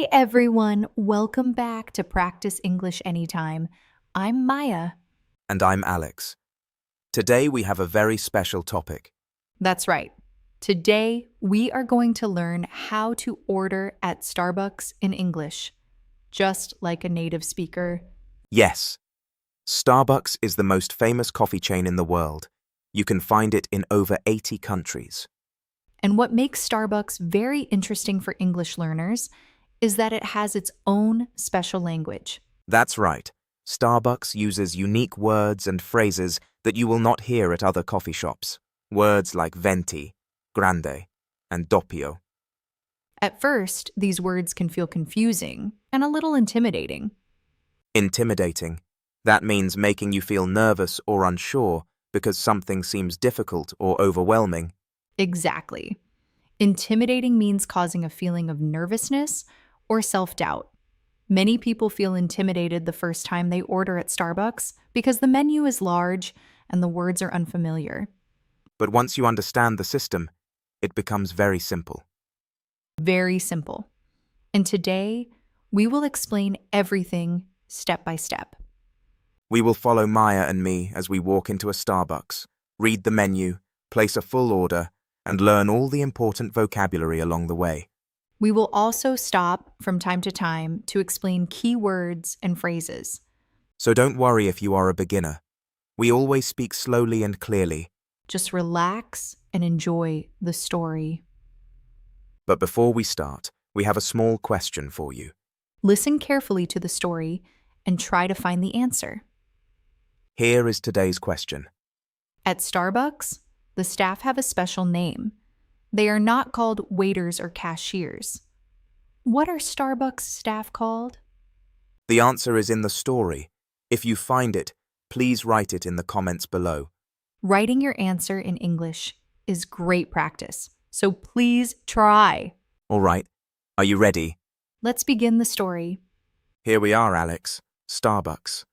Hey everyone, welcome back to Practice English Anytime. I'm Maya. And I'm Alex. Today we have a very special topic. That's right. Today we are going to learn how to order at Starbucks in English, just like a native speaker. Yes, Starbucks is the most famous coffee chain in the world. You can find it in over 80 countries. And what makes Starbucks very interesting for English learners is that it has its own special language. That's right. Starbucks uses unique words and phrases that you will not hear at other coffee shops. Words like venti, grande, and doppio. At first, these words can feel confusing and a little intimidating. Intimidating. That means making you feel nervous or unsure because something seems difficult or overwhelming. Exactly. Intimidating means causing a feeling of nervousness or self-doubt. Many people feel intimidated the first time they order at Starbucks because the menu is large and the words are unfamiliar. But once you understand the system, it becomes very simple. Very simple. And today, we will explain everything step by step. We will follow Maya and me as we walk into a Starbucks, read the menu, place a full order, and learn all the important vocabulary along the way. We will also stop from time to time to explain key words and phrases. So don't worry if you are a beginner. We always speak slowly and clearly. Just relax and enjoy the story. But before we start, we have a small question for you. Listen carefully to the story and try to find the answer. Here is today's question. At Starbucks, the staff have a special name. They are not called waiters or cashiers. What are Starbucks staff called? The answer is in the story. If you find it, please write it in the comments below. Writing your answer in English is great practice, so please try. All right, are you ready? Let's begin the story. Here we are, Alex. Starbucks.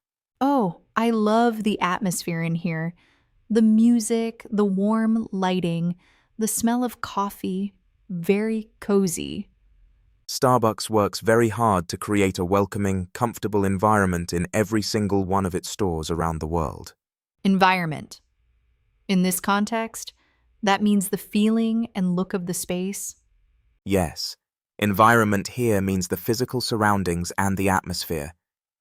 Oh, I love the atmosphere in here. The music, the warm lighting, the smell of coffee, very cozy. Starbucks works very hard to create a welcoming, comfortable environment in every single one of its stores around the world. Environment. In this context, that means the feeling and look of the space. Yes, environment here means the physical surroundings and the atmosphere,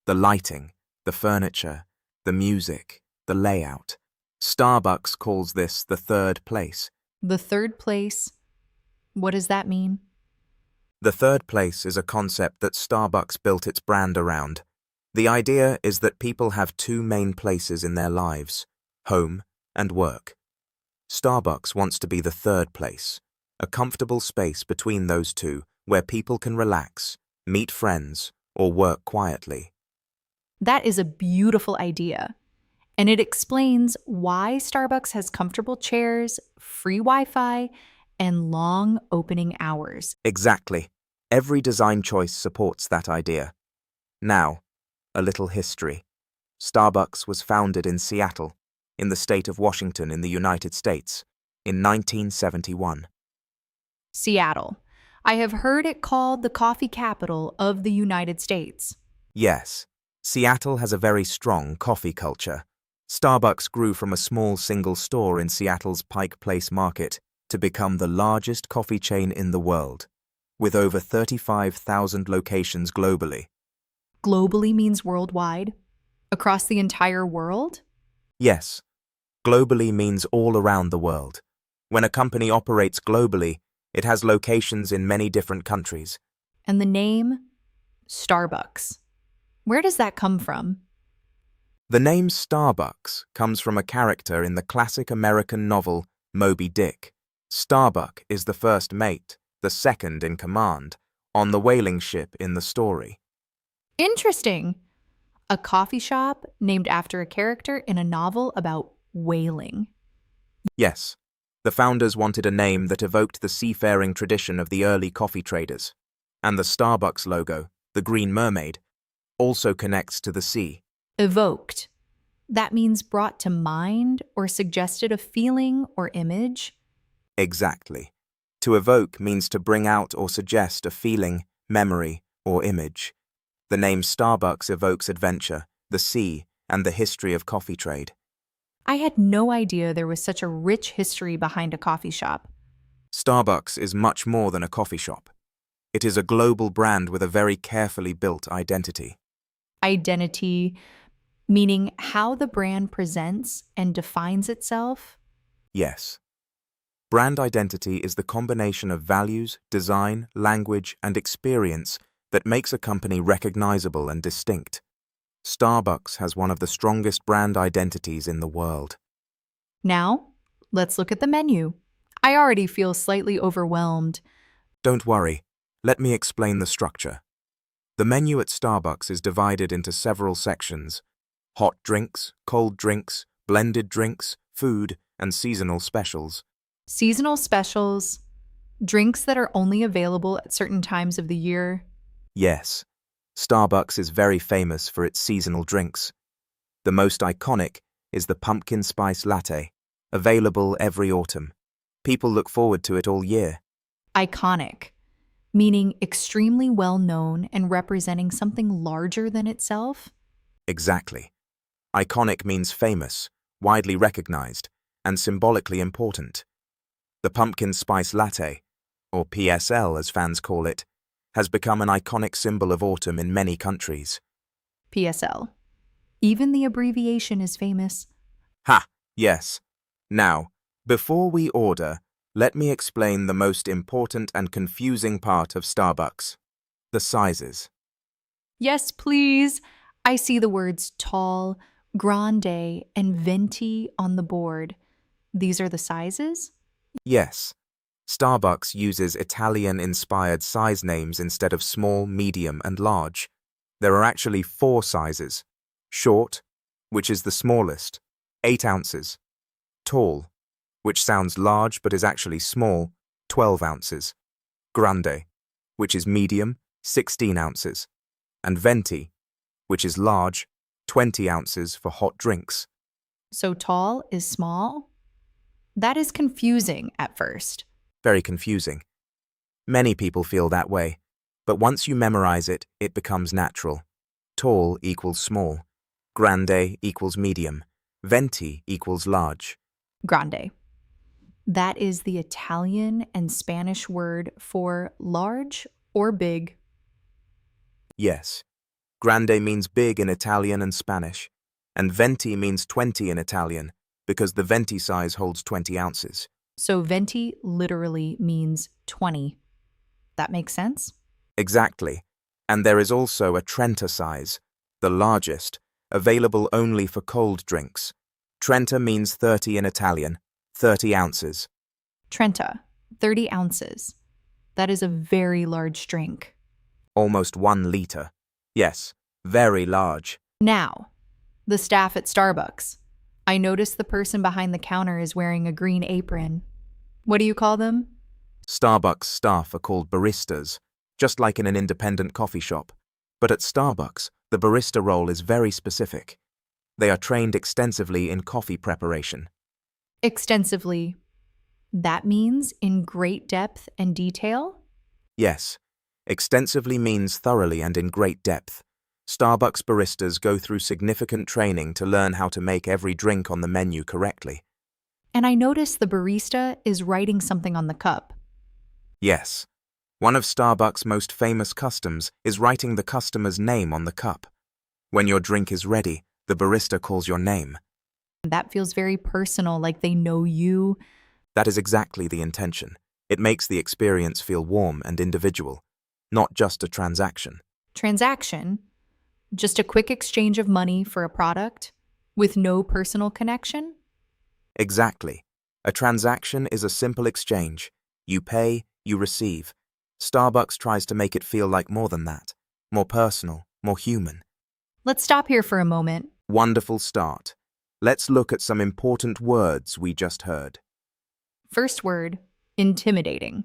the lighting, the furniture, the music, the layout. Starbucks calls this the third place. The third place, what does that mean? The third place is a concept that Starbucks built its brand around. The idea is that people have two main places in their lives, home and work. Starbucks wants to be the third place, a comfortable space between those two where people can relax, meet friends, or work quietly. That is a beautiful idea. And it explains why Starbucks has comfortable chairs, free Wi-Fi, and long opening hours. Exactly. Every design choice supports that idea. Now, a little history. Starbucks was founded in Seattle, in the state of Washington in the United States, in 1971. Seattle. I have heard it called the coffee capital of the United States. Yes, Seattle has a very strong coffee culture. Starbucks grew from a small single store in Seattle's Pike Place market to become the largest coffee chain in the world, with over 35,000 locations globally. Globally means worldwide? Across the entire world? Yes, globally means all around the world. When a company operates globally, it has locations in many different countries. And the name? Starbucks. Where does that come from? The name Starbucks comes from a character in the classic American novel Moby Dick. Starbuck is the first mate, the second in command, on the whaling ship in the story. Interesting. A coffee shop named after a character in a novel about whaling. Yes, the founders wanted a name that evoked the seafaring tradition of the early coffee traders. And the Starbucks logo, the green mermaid, also connects to the sea. Evoked. That means brought to mind or suggested a feeling or image. Exactly. To evoke means to bring out or suggest a feeling, memory, or image. The name Starbucks evokes adventure, the sea, and the history of coffee trade. I had no idea there was such a rich history behind a coffee shop. Starbucks is much more than a coffee shop. It is a global brand with a very carefully built identity. Identity, meaning how the brand presents and defines itself. Yes. Brand identity is the combination of values, design, language, and experience that makes a company recognizable and distinct. Starbucks has one of the strongest brand identities in the world. Now, let's look at the menu. I already feel slightly overwhelmed. Don't worry, let me explain the structure. The menu at Starbucks is divided into several sections: hot drinks, cold drinks, blended drinks, food, and seasonal specials. Seasonal specials, drinks that are only available at certain times of the year. Yes, Starbucks is very famous for its seasonal drinks. The most iconic is the pumpkin spice latte, available every autumn. People look forward to it all year. Iconic, meaning extremely well known and representing something larger than itself. Exactly. Iconic means famous, widely recognized, and symbolically important. The pumpkin spice latte, or PSL as fans call it, has become an iconic symbol of autumn in many countries. PSL. Even the abbreviation is famous. Ha! Yes. Now, before we order, let me explain the most important and confusing part of Starbucks: the sizes. Yes, please. I see the words tall, grande, and venti on the board. These are the sizes? Yes, Starbucks uses Italian-inspired size names instead of small, medium, and large. There are actually 4 sizes: short, which is the smallest, 8 ounces; tall, which sounds large but is actually small, 12 ounces; grande, which is medium, 16 ounces; and venti, which is large, 20 ounces for hot drinks. So tall is small? That is confusing at first. Very confusing. Many people feel that way, but once you memorize it, it becomes natural. Tall equals small, grande equals medium, venti equals large. Grande. That is the Italian and Spanish word for large or big. Yes, grande means big in Italian and Spanish, and venti means 20 in Italian, because the venti size holds 20 ounces. So venti literally means 20. That makes sense? Exactly. And there is also a trenta size, the largest, available only for cold drinks. Trenta means 30 in Italian, 30 ounces. Trenta, 30 ounces. That is a very large drink. Almost 1 liter. Yes, very large. Now, the staff at Starbucks. I noticed the person behind the counter is wearing a green apron. What do you call them? Starbucks staff are called baristas, just like in an independent coffee shop. But at Starbucks, the barista role is very specific. They are trained extensively in coffee preparation. Extensively. That means in great depth and detail? Yes, extensively means thoroughly and in great depth. Starbucks baristas go through significant training to learn how to make every drink on the menu correctly. And I noticed the barista is writing something on the cup. Yes, one of Starbucks' most famous customs is writing the customer's name on the cup. When your drink is ready, the barista calls your name. That feels very personal, like they know you. That is exactly the intention. It makes the experience feel warm and individual, not just a transaction. Transaction? Just a quick exchange of money for a product with no personal connection? Exactly. A transaction is a simple exchange. You pay, you receive. Starbucks tries to make it feel like more than that. More personal, more human. Let's stop here for a moment. Wonderful start. Let's look at some important words we just heard. First word, intimidating,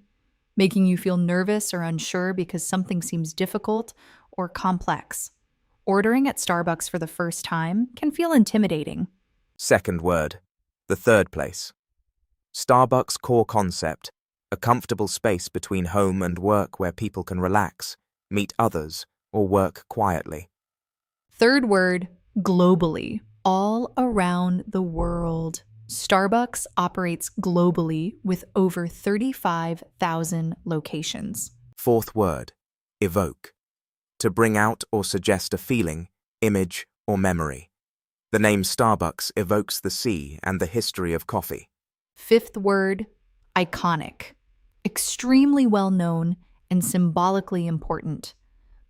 making you feel nervous or unsure because something seems difficult or complex. Ordering at Starbucks for the first time can feel intimidating. Second word, the third place. Starbucks' core concept, a comfortable space between home and work where people can relax, meet others, or work quietly. Third word, globally. All around the world. Starbucks operates globally with over 35,000 locations. Fourth word, evoke. To bring out or suggest a feeling, image, or memory. The name Starbucks evokes the sea and the history of coffee. Fifth word, iconic. Extremely well known and symbolically important.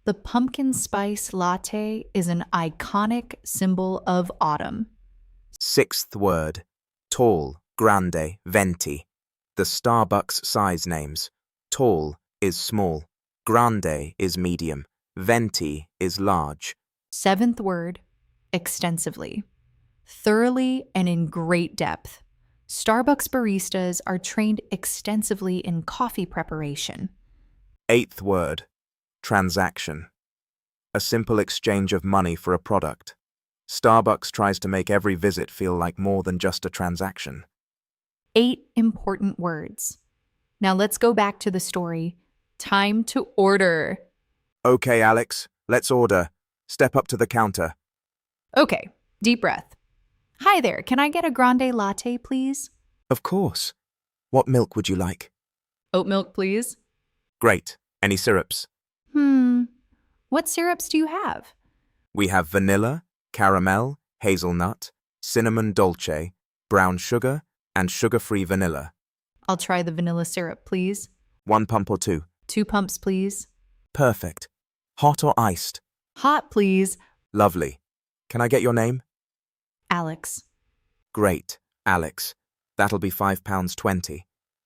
The pumpkin spice latte is an iconic symbol of autumn. Sixth word, tall, grande, venti. The Starbucks size names. Tall is small, grande is medium, venti is large. Seventh word, extensively. Thoroughly and in great depth. Starbucks baristas are trained extensively in coffee preparation. Eighth word, transaction. A simple exchange of money for a product. Starbucks tries to make every visit feel like more than just a transaction. 8 important words. Now let's go back to the story. Time to order. Okay, Alex, let's order. Step up to the counter. Okay, deep breath. Hi there, can I get a grande latte, please? Of course. What milk would you like? Oat milk, please. Great. Any syrups? What syrups do you have? We have vanilla, caramel, hazelnut, cinnamon dolce, brown sugar, and sugar-free vanilla. I'll try the vanilla syrup, please. 1 pump or 2? 2 pumps, please. Perfect. Hot or iced? Hot, please. Lovely. Can I get your name? Alex. Great, Alex. That'll be £5.20.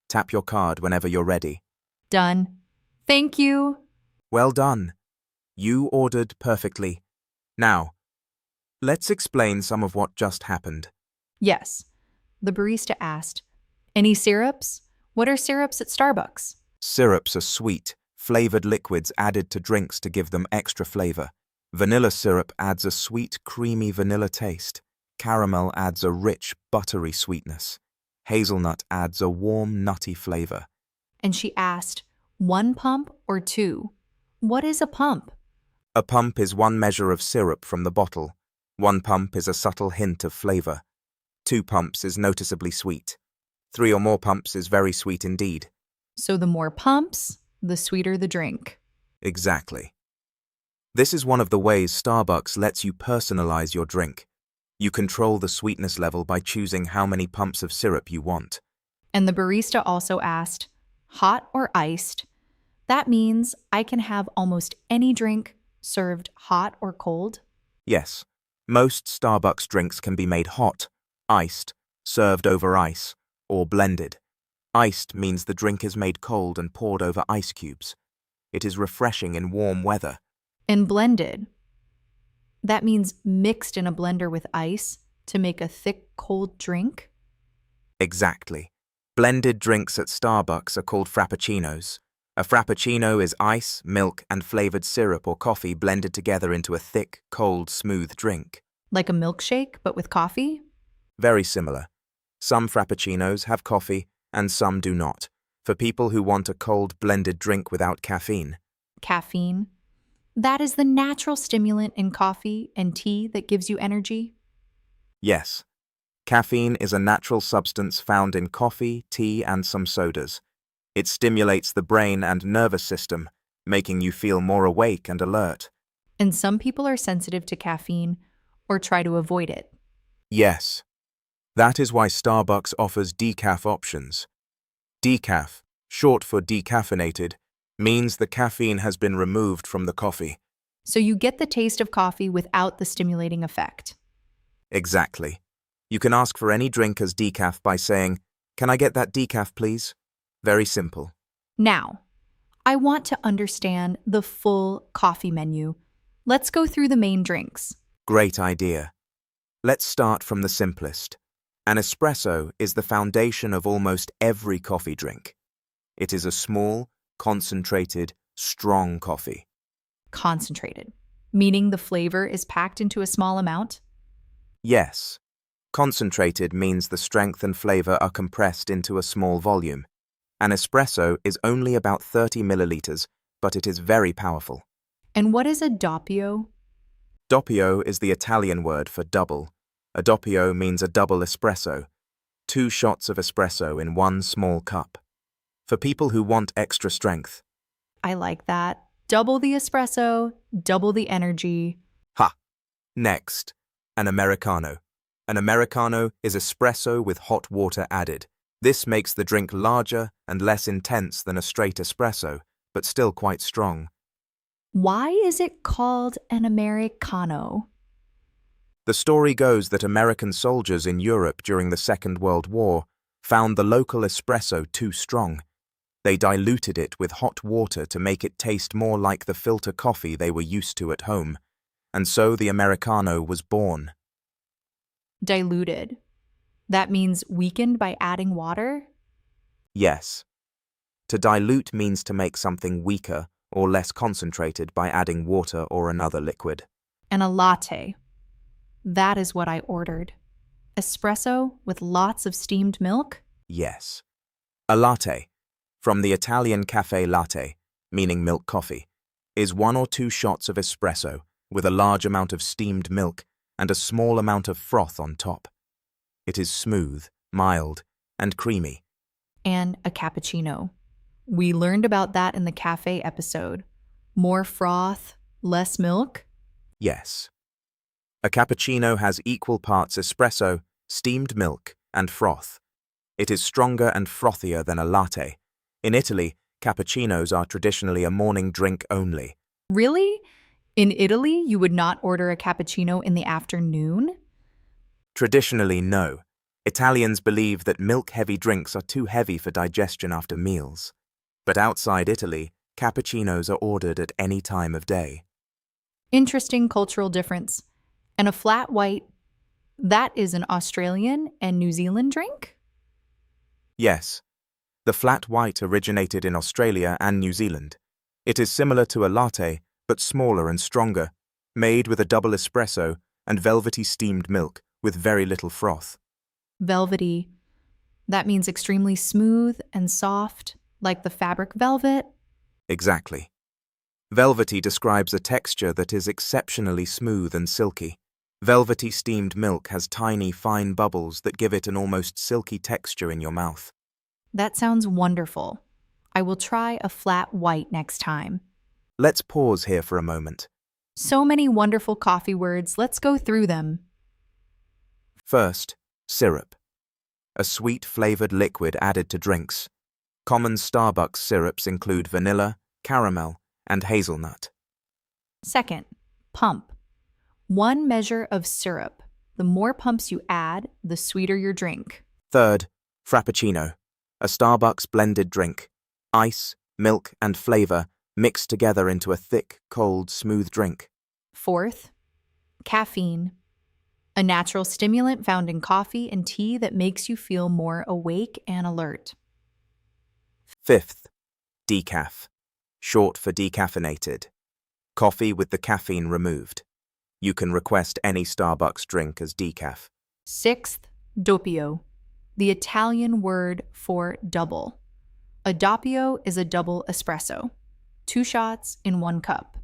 Tap your card whenever you're ready. Done. Thank you. Well done. You ordered perfectly. Now, let's explain some of what just happened. Yes. The barista asked, any syrups? What are syrups at Starbucks? Syrups are sweet, flavored liquids added to drinks to give them extra flavor. Vanilla syrup adds a sweet, creamy vanilla taste. Caramel adds a rich, buttery sweetness. Hazelnut adds a warm, nutty flavor. And she asked, 1 pump or 2? What is a pump? A pump is 1 measure of syrup from the bottle. 1 pump is a subtle hint of flavor. 2 pumps is noticeably sweet. 3 or more pumps is very sweet indeed. So the more pumps, the sweeter the drink. Exactly. This is one of the ways Starbucks lets you personalize your drink. You control the sweetness level by choosing how many pumps of syrup you want. And the barista also asked, hot or iced? That means I can have almost any drink served hot or cold? Yes, most Starbucks drinks can be made hot, iced, served over ice, or blended. Iced means the drink is made cold and poured over ice cubes. It is refreshing in warm weather. And blended. That means mixed in a blender with ice to make a thick, cold drink? Exactly. Blended drinks at Starbucks are called frappuccinos. A frappuccino is ice, milk, and flavored syrup or coffee blended together into a thick, cold, smooth drink. Like a milkshake, but with coffee? Very similar. Some frappuccinos have coffee and some do not, for people who want a cold, blended drink without caffeine. Caffeine. That is the natural stimulant in coffee and tea that gives you energy? Yes. Caffeine is a natural substance found in coffee, tea, and some sodas. It stimulates the brain and nervous system, making you feel more awake and alert. And some people are sensitive to caffeine or try to avoid it. Yes. That is why Starbucks offers decaf options. Decaf, short for decaffeinated, means the caffeine has been removed from the coffee. So you get the taste of coffee without the stimulating effect. Exactly. You can ask for any drink as decaf by saying, "Can I get that decaf, please?" Very simple. Now, I want to understand the full coffee menu. Let's go through the main drinks. Great idea. Let's start from the simplest. An espresso is the foundation of almost every coffee drink. It is a small, concentrated, strong coffee. Concentrated, meaning the flavor is packed into a small amount? Yes. Concentrated means the strength and flavor are compressed into a small volume. An espresso is only about 30 milliliters, but it is very powerful. And what is a doppio? Doppio is the Italian word for double. A doppio means a double espresso, 2 shots of espresso in 1 small cup. For people who want extra strength. I like that. Double the espresso, double the energy. Ha! Next, an Americano. An Americano is espresso with hot water added. This makes the drink larger and less intense than a straight espresso, but still quite strong. Why is it called an Americano? The story goes that American soldiers in Europe during the Second World War found the local espresso too strong. They diluted it with hot water to make it taste more like the filter coffee they were used to at home, and so the Americano was born. Diluted. That means weakened by adding water? Yes. To dilute means to make something weaker or less concentrated by adding water or another liquid. And a latte. That is what I ordered. Espresso with lots of steamed milk? Yes. A latte, from the Italian café latte, meaning milk coffee, is 1 or 2 shots of espresso with a large amount of steamed milk and a small amount of froth on top. It is smooth, mild, and creamy. And a cappuccino. We learned about that in the café episode. More froth, less milk? Yes. A cappuccino has equal parts espresso, steamed milk, and froth. It is stronger and frothier than a latte. In Italy, cappuccinos are traditionally a morning drink only. Really? In Italy, you would not order a cappuccino in the afternoon? Traditionally, no. Italians believe that milk-heavy drinks are too heavy for digestion after meals. But outside Italy, cappuccinos are ordered at any time of day. Interesting cultural difference. And a flat white, that is an Australian and New Zealand drink? Yes. The flat white originated in Australia and New Zealand. It is similar to a latte, but smaller and stronger, made with a double espresso and velvety steamed milk with very little froth. Velvety. That means extremely smooth and soft, like the fabric velvet? Exactly. Velvety describes a texture that is exceptionally smooth and silky. Velvety steamed milk has tiny, fine bubbles that give it an almost silky texture in your mouth. That sounds wonderful. I will try a flat white next time. Let's pause here for a moment. So many wonderful coffee words. Let's go through them. First, syrup. A sweet-flavored liquid added to drinks. Common Starbucks syrups include vanilla, caramel, and hazelnut. Second, pump. 1 measure of syrup. The more pumps you add, the sweeter your drink. Third, Frappuccino. A Starbucks blended drink. Ice, milk, and flavor mixed together into a thick, cold, smooth drink. Fourth, caffeine. A natural stimulant found in coffee and tea that makes you feel more awake and alert. Fifth, decaf. Short for decaffeinated. Coffee with the caffeine removed. You can request any Starbucks drink as decaf. Sixth, doppio. The Italian word for double. A doppio is a double espresso. 2 shots in 1 cup.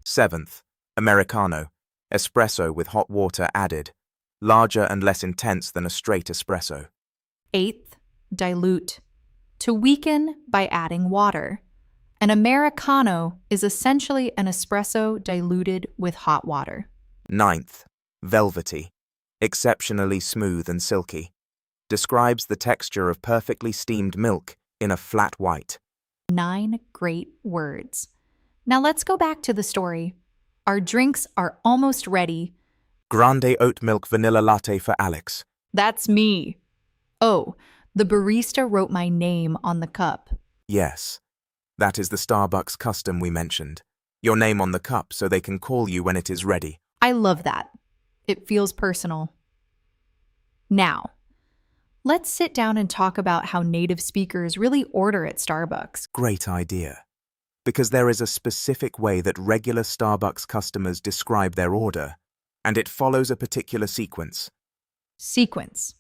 Seventh, Americano. Espresso with hot water added. Larger and less intense than a straight espresso. Eighth, dilute. To weaken by adding water. An Americano is essentially an espresso diluted with hot water. Ninth, velvety. Exceptionally smooth and silky. Describes the texture of perfectly steamed milk in a flat white. 9 great words. Now let's go back to the story. Our drinks are almost ready. Grande oat milk vanilla latte for Alex. That's me. Oh, the barista wrote my name on the cup. Yes. That is the Starbucks custom we mentioned. Your name on the cup so they can call you when it is ready. I love that. It feels personal. Now, let's sit down and talk about how native speakers really order at Starbucks. Great idea. Because there is a specific way that regular Starbucks customers describe their order, and it follows a particular sequence. Sequence,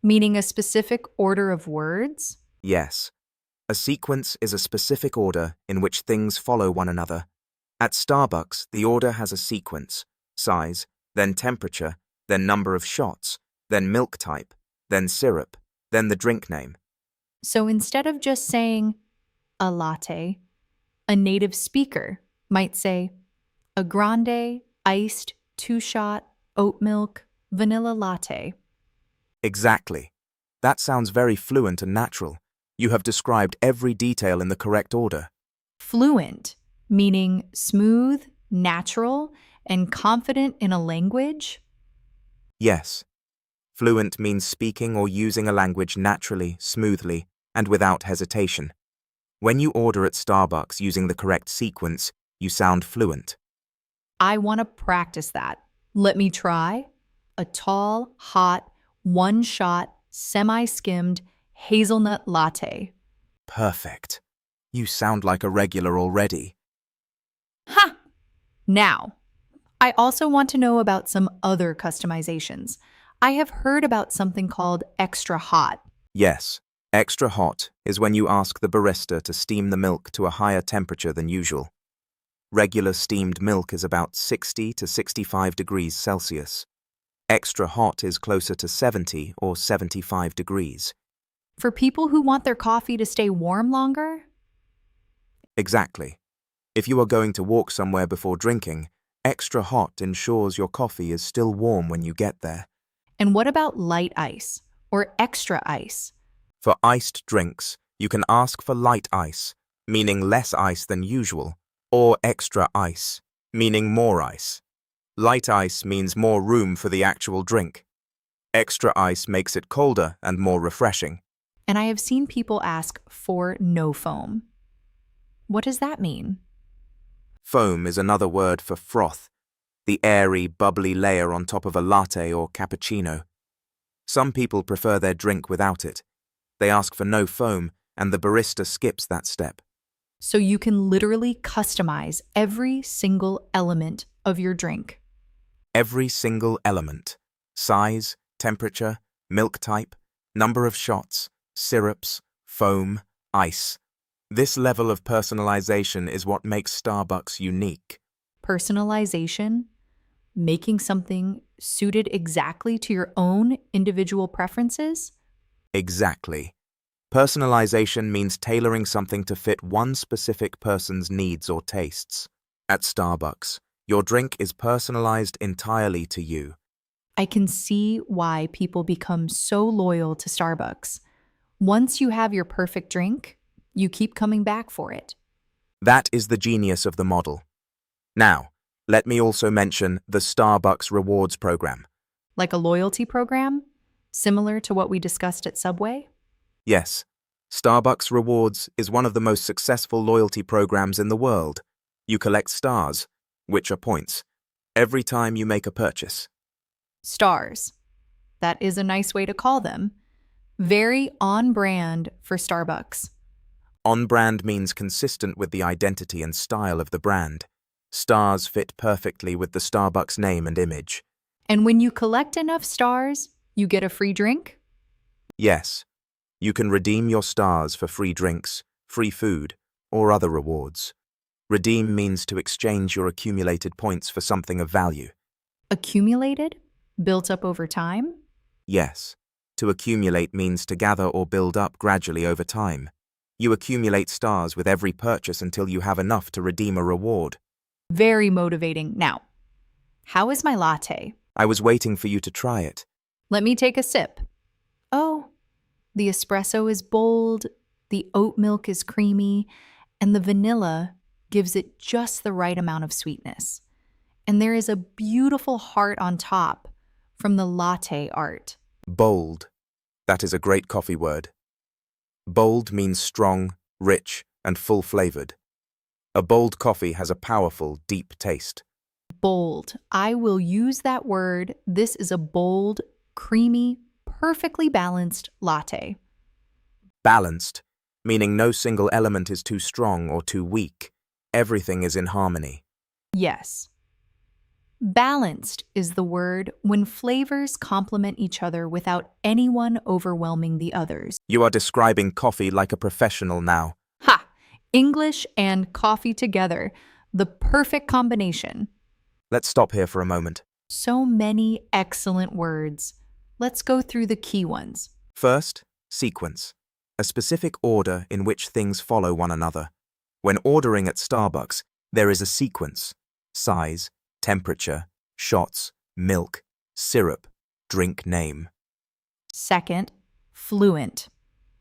meaning a specific order of words? Yes. A sequence is a specific order in which things follow one another. At Starbucks, the order has a sequence: size, then temperature, then number of shots, then milk type, then syrup, then the drink name. So instead of just saying a latte, a native speaker might say a grande, iced, 2-shot, oat milk, vanilla latte. Exactly. That sounds very fluent and natural. You have described every detail in the correct order. Fluent, meaning smooth, natural, and confident in a language. Yes. Fluent means speaking or using a language naturally, smoothly, and without hesitation. When you order at Starbucks using the correct sequence, you sound fluent. I want to practice that. Let me try. A tall, hot, 1-shot, semi-skimmed hazelnut latte. Perfect. You sound like a regular already. Ha! Now, I also want to know about some other customizations. I have heard about something called extra hot. Yes, extra hot is when you ask the barista to steam the milk to a higher temperature than usual. Regular steamed milk is about 60 to 65 degrees Celsius. Extra hot is closer to 70 or 75 degrees. For people who want their coffee to stay warm longer? Exactly. If you are going to walk somewhere before drinking, extra hot ensures your coffee is still warm when you get there. And what about light ice or extra ice? For iced drinks, you can ask for light ice, meaning less ice than usual, or extra ice, meaning more ice. Light ice means more room for the actual drink. Extra ice makes it colder and more refreshing. And I have seen people ask for no foam. What does that mean? Foam is another word for froth, the airy, bubbly layer on top of a latte or cappuccino. Some people prefer their drink without it. They ask for no foam, and the barista skips that step. So you can literally customize every single element of your drink. Every single element: size, temperature, milk type, number of shots, syrups, foam, ice. This level of personalization is what makes Starbucks unique. Personalization, making something suited exactly to your own individual preferences. Exactly. Personalization means tailoring something to fit one specific person's needs or tastes. At Starbucks, your drink is personalized entirely to you. I can see why people become so loyal to Starbucks. Once you have your perfect drink, you keep coming back for it. That is the genius of the model. Now, let me also mention the Starbucks Rewards program. Like a loyalty program, similar to what we discussed at Subway. Yes, Starbucks Rewards is one of the most successful loyalty programs in the world. You collect stars, which are points, every time you make a purchase. Stars. That is a nice way to call them. Very on brand for Starbucks. On-brand means consistent with the identity and style of the brand. Stars fit perfectly with the Starbucks name and image. And when you collect enough stars, you get a free drink? Yes, you can redeem your stars for free drinks, free food, or other rewards. Redeem means to exchange your accumulated points for something of value. Accumulated? Built up over time? Yes, to accumulate means to gather or build up gradually over time. You accumulate stars with every purchase until you have enough to redeem a reward. Very motivating. Now, how is my latte? I was waiting for you to try it. Let me take a sip. Oh, the espresso is bold, the oat milk is creamy, and the vanilla gives it just the right amount of sweetness. And there is a beautiful heart on top from the latte art. Bold. That is a great coffee word. Bold means strong, rich, and full-flavored. A bold coffee has a powerful, deep taste. Bold. I will use that word. This is a bold, creamy, perfectly balanced latte. Balanced, meaning no single element is too strong or too weak. Everything is in harmony. Yes. Balanced is the word when flavors complement each other without anyone overwhelming the others. You are describing coffee like a professional now. Ha! English and coffee together, the perfect combination. Let's stop here for a moment. So many excellent words. Let's go through the key ones. First, sequence. A specific order in which things follow one another. When ordering at Starbucks, there is a sequence: size, temperature, shots, milk, syrup, drink name. Second, fluent.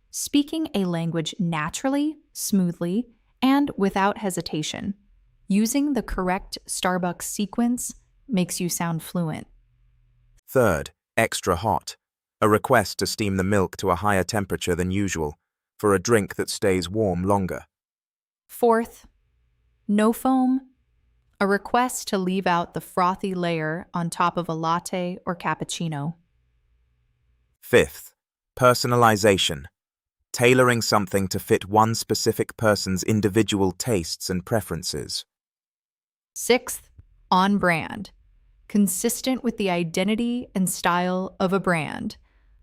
Speaking a language naturally, smoothly, and without hesitation. Using the correct Starbucks sequence makes you sound fluent. Third, extra hot. A request to steam the milk to a higher temperature than usual, for a drink that stays warm longer. Fourth, no foam. A request to leave out the frothy layer on top of a latte or cappuccino. Fifth, personalization. Tailoring something to fit one specific person's individual tastes and preferences. Sixth, on brand. Consistent with the identity and style of a brand.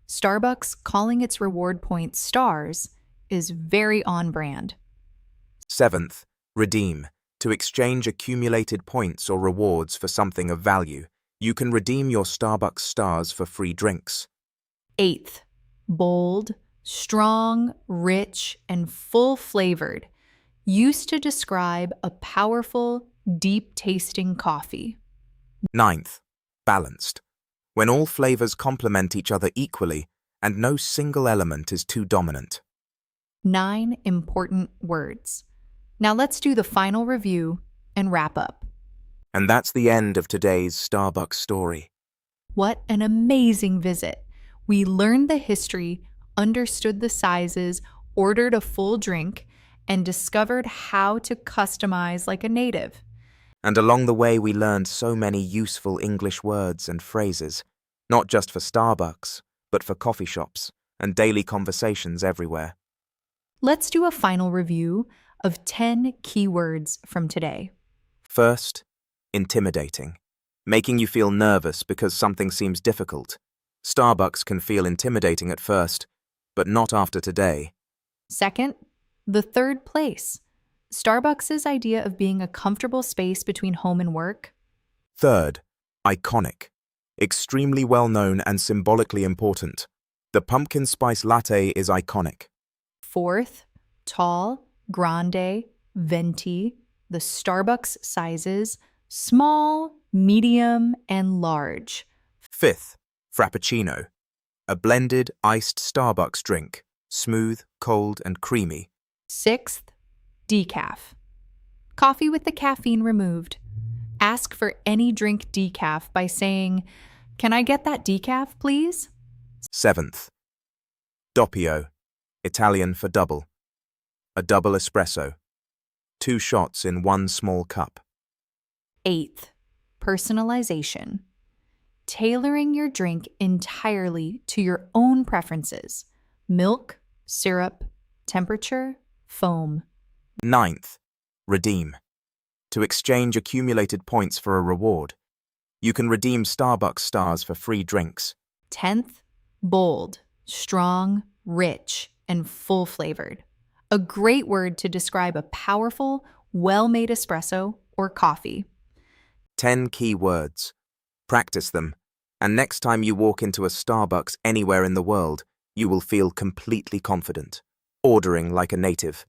Starbucks calling its reward points stars is very on brand. Seventh, redeem. To exchange accumulated points or rewards for something of value, you can redeem your Starbucks stars for free drinks. Eighth, bold, strong, rich, and full-flavored. Used to describe a powerful, deep-tasting coffee. Ninth, balanced. When all flavors complement each other equally and no single element is too dominant. 9 important words. Now let's do the final review and wrap up. And that's the end of today's Starbucks story. What an amazing visit. We learned the history, understood the sizes, ordered a full drink, and discovered how to customize like a native. And along the way we learned so many useful English words and phrases, not just for Starbucks, but for coffee shops and daily conversations everywhere. Let's do a final review of 10 keywords from today. First, intimidating. Making you feel nervous because something seems difficult. Starbucks can feel intimidating at first, but not after today. Second, the third place. Starbucks' idea of being a comfortable space between home and work. Third, iconic. Extremely well known and symbolically important. The pumpkin spice latte is iconic. Fourth, tall, grande, venti, the Starbucks sizes, small, medium, and large. Fifth, Frappuccino. A blended, iced Starbucks drink. Smooth, cold, and creamy. Sixth, decaf. Coffee with the caffeine removed. Ask for any drink decaf by saying, "Can I get that decaf, please?" Seventh, doppio. Italian for double. A double espresso. 2 shots in 1 small cup. Eighth, personalization. Tailoring your drink entirely to your own preferences. Milk, syrup, temperature, foam. Ninth, redeem. To exchange accumulated points for a reward. You can redeem Starbucks stars for free drinks. 10th, bold, strong, rich, and full-flavored. A great word to describe a powerful, well-made espresso or coffee. 10 key words. Practice them, and next time you walk into a Starbucks anywhere in the world, you will feel completely confident, ordering like a native.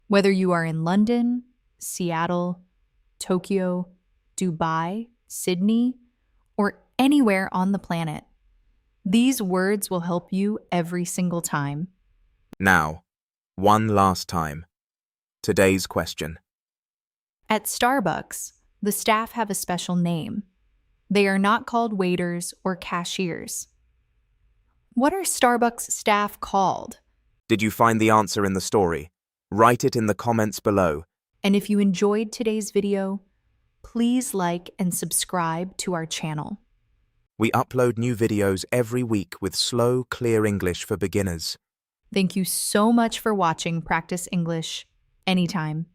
Whether you are in London, Seattle, Tokyo, Dubai, Sydney, or anywhere on the planet, these words will help you every single time. Now, one last time. Today's question. At Starbucks, the staff have a special name. They are not called waiters or cashiers. What are Starbucks staff called? Did you find the answer in the story? Write it in the comments below. And if you enjoyed today's video, please like and subscribe to our channel. We upload new videos every week with slow, clear English for beginners. Thank you so much for watching Practice English anytime.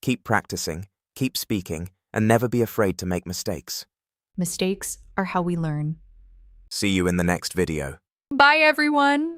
Keep practicing, keep speaking, and never be afraid to make mistakes. Mistakes are how we learn. See you in the next video. Bye, everyone!